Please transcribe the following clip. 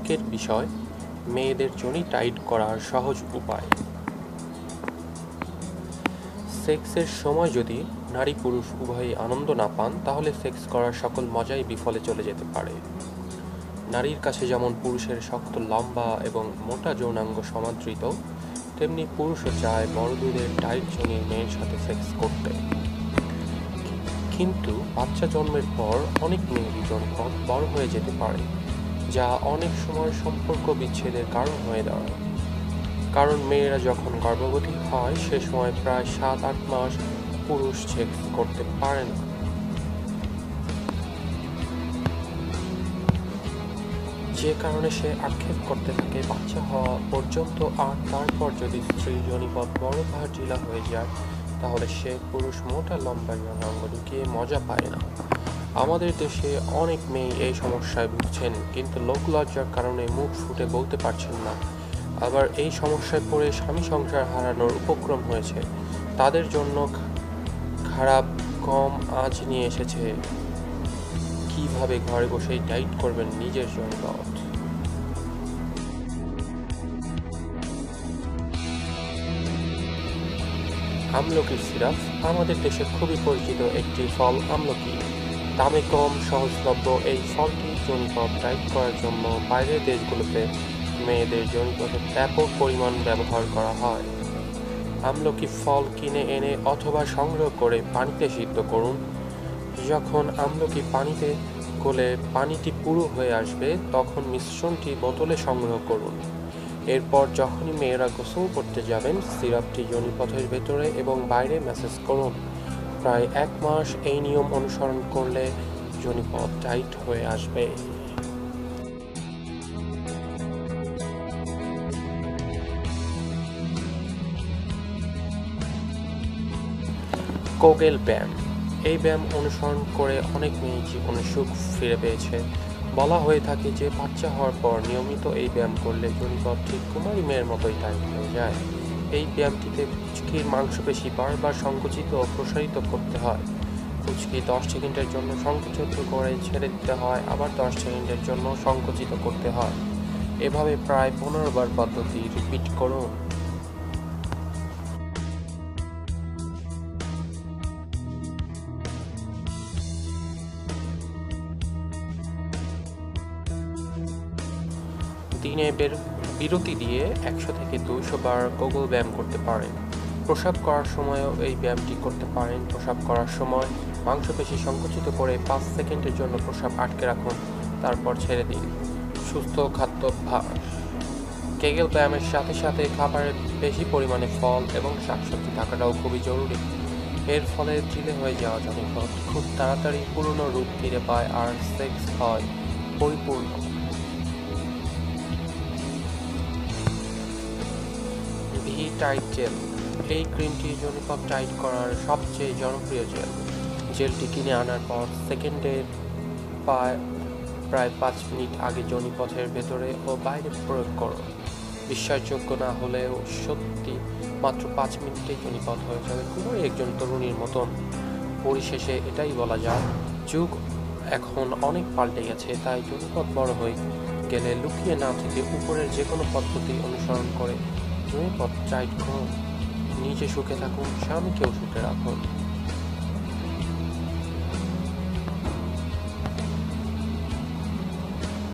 আজকের বিষয় মেয়েদের যোনি টাইট করার সহজ উপায়। সেক্সের সময় যদি নারী পুরুষ উভয়ই আনন্দ না পান, তাহলে সেক্স করার সকল মজাই বিফলে চলে যেতে পারে। নারীর কাছে যেমন পুরুষের শক্ত, লম্বা এবং মোটা যৌনাঙ্গ সমাদৃত, তেমনি পুরুষও চায় বড় দুধের টাইট যোনির মেয়ের সাথে সেক্স করতে। কিন্তু বাচ্চা জন্মের পর অনেক মেয়েরই যৌনপথ বড় হয়ে যেতে পারে, যা অনেক সময় সম্পর্ক বিচ্ছেদের কারণ হয়ে দাঁড়ায়। কারণ মেয়েরা যখন গর্ভবতী হয়, সে সময় প্রায় 7-8 মাস পুরুষ সেক্স করতে পারে না। যে কারণে সে আক্ষেপ করতে থাকে বাচ্চা হওয়া পর্যন্ত, আর তারপর যদি স্ত্রীর যোনিপথ বড় বা ঢিলা হয়ে যায়, তাহলে সে পুরুষ মোটা লম্বা যৌনাঙ্গ ঢুকিয়ে মজা পায় না। আমাদের দেশে অনেক মেয়ে এই সমস্যায় ভুগছেন, কিন্তু লোকলজ্জার কারণে মুখ ফুটে বলতে পারছেন না। আবার এই সমস্যায় পড়ে স্বামী সংসার হারানোর উপক্রম হয়েছে। তাদের জন্য খারাপ কম আজ নিয়ে এসেছে কিভাবে ঘরে বসেই টাইট করবেন নিজের যোনিপথ। আমলকির সিরাপ আমাদের দেশে খুবই পরিচিত একটি ফল। আমলকি দামে কম, সহজলভ্য এই ফলটি যোনিপথ টাইট করার জন্য বাইরের দেশগুলোতে মেয়েদের যোনিপথে ব্যাপক পরিমাণ ব্যবহার করা হয়। আমলকি ফল কিনে এনে অথবা সংগ্রহ করে পানিতে সিদ্ধ করুন। যখন আমলকি পানিতে গলে পানিটি পুরো হয়ে আসবে, তখন মিশ্রণটি বোতলে সংগ্রহ করুন। এরপর যখনই মেয়েরা গোসল করতে যাবেন, সিরাপটি যোনিপথের ভেতরে এবং বাইরে ম্যাসেজ করুন। প্রায় 1 মাস এই নিয়ম অনুসরণ করলে যোনিপথ টাইট হয়ে আসবে। কোগেল ব্যায়াম। এই ব্যায়াম অনুসরণ করে অনেক মেয়ে জীবনে সুখ ফিরে পেয়েছে। বলা হয়ে থাকে যে বাচ্চা হওয়ার পর নিয়মিত এই ব্যায়াম করলে যোনিপথ ঠিক কুমারী মেয়ের মতোই টাইট হয়ে যায়। এই ব্যায়ামটিতে কুচকির মাংসপেশি বারবার সংকুচিত ও প্রসারিত করতে হয়। কুচকি 10 সেকেন্ডের জন্য সংকুচিত করে ছেড়ে দিতে হয়, আবার 10 সেকেন্ডের জন্য সংকুচিত করতে হয়। এভাবে প্রায় 15 বার পদ্ধতি রিপিট করুন। দিনে বিরতি দিয়ে 100 থেকে 200 বার কোগল ব্যায়াম করতে পারেন। প্রস্রাব করার সময়ও এই ব্যায়ামটি করতে পারেন। প্রস্রাব করার সময় মাংসপেশি সংকুচিত করে 5 সেকেন্ডের জন্য প্রস্রাব আটকে রাখুন, তারপর ছেড়ে দিন। সুস্থ খাদ্যাভ্যাস। কেগেল ব্যায়ামের সাথে সাথে খাবারে বেশি পরিমাণে ফল এবং শাকসবজি থাকাটাও খুবই জরুরি। এর ফলে ঢিলে হয়ে যাওয়া যোনিপথ খুব তাড়াতাড়ি পুরনো রূপ ফিরে পায় আর সেক্স হয় পরিপূর্ণ। V tight gel. এই ক্রিমটি যোনিপথ টাইট করার সবচেয়ে জনপ্রিয় জেল। জেলটি কিনে আনার পর সেকেন্ডের প্রায় 5 মিনিট আগে যোনিপথের ভেতরে ও বাইরে প্রয়োগ করুন। বিশ্বাসযোগ্য না হলেও সত্যি, মাত্র 5 মিনিটে যোনিপথ হয়ে যাবে পুরোই একজন তরুণীর মতন। পরিশেষে এটাই বলা যায়, যুগ এখন অনেক পাল্টে গেছে, তাই যোনিপথ বড় হয়ে গেলে লুকিয়ে না থেকে উপরের যে কোনো পদ্ধতি অনুসরণ করে যোনিপথ টাইট করুন। নিজে সুখে থাকুন, স্বামীকেও সুখে রাখুন।